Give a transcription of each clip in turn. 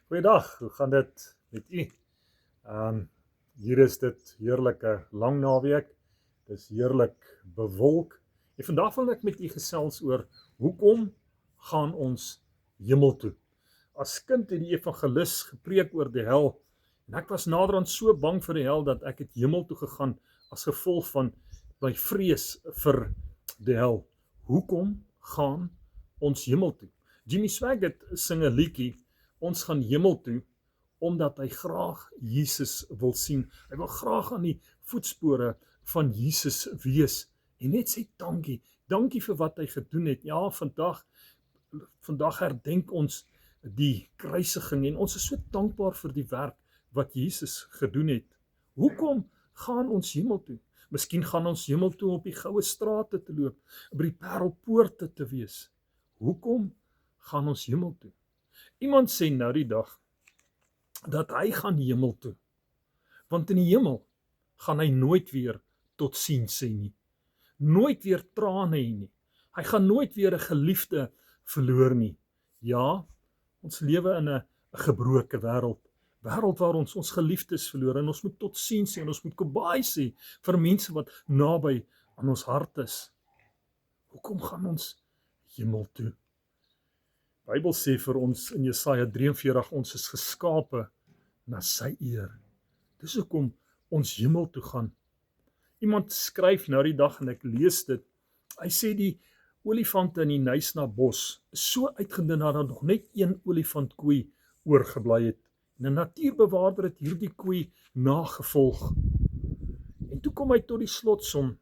Goeiedag, hoe gaan dit met u? Hier is dit heerlike lang naweek. Dis heerlik bewolk. En vandag wil ek met u gesels oor hoekom gaan ons hemel toe? As kind het die evangelis gepreek oor die hel en ek was naderhand so bang vir die hel dat ek het hemel toe gegaan as gevolg van my vrees vir die hel. Hoekom gaan ons hemel toe? Jimmy Swaggart sing 'n liedjie, ons gaan hemel toe, omdat hy graag Jesus wil sien. Hy wil graag aan die voetspore van Jesus wees en net sê dankie. Dankie vir wat hy gedoen het. Ja, vandag herdenk ons die kruisiging en ons is so dankbaar vir die werk wat Jesus gedoen het. Hoekom gaan ons hemel toe? Miskien gaan ons hemel toe op die goue strate te loop, by die parelpoorte te wees. Hoekom gaan ons hemel toe? Iemand sê nou die dag dat hy gaan hemel toe, want in die hemel gaan hy nooit weer tot siens sê nie, nooit weer trane hê nie, hy gaan nooit weer 'n geliefde verloor nie. Ja, ons lewe in 'n gebroke wêreld waar ons geliefdes verloor en ons moet tot siens sê en ons moet goodbye sê vir mense wat naby aan ons hart is. Hoekom gaan ons hemel toe? Die Bybel sê vir ons in Jesaja 43, ons is geskape na sy eer. Dis hoekom ons hemel toe gaan. Iemand skryf nou die dag en ek lees dit. Hy sê die olifante in die Knysna bos is so uitgedun dat daar nog net een olifantkoei oorgebly het. En 'n natuurbewaarder het hierdie koei nagevolg. En toe kom hy tot die slotsom.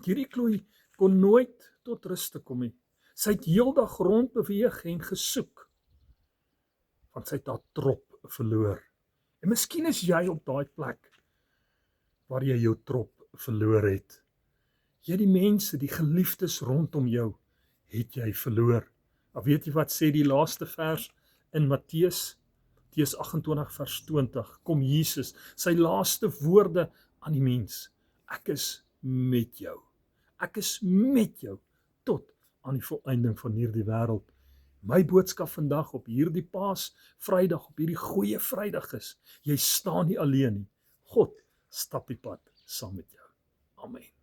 Hierdie koei kon nooit tot rus te kom nie. Sy het heeldag rond beweeg en gesoek, want sy het haar trop verloor. En miskien is jy op daai plek waar jy jou trop verloor het. Jy die mense, die geliefdes rondom jou, het jy verloor. Maar weet jy wat sê die laaste vers in Matteus 28 vers 20, kom Jesus, sy laaste woorde aan die mens. Ek is met jou. Ek is met jou tot aan die volëinding van hierdie wêreld. My boodskap vandag op hierdie Paasvrydag, op hierdie goeie Vrydag is, jy staan nie alleen nie. God stap die pad saam met jou. Amen.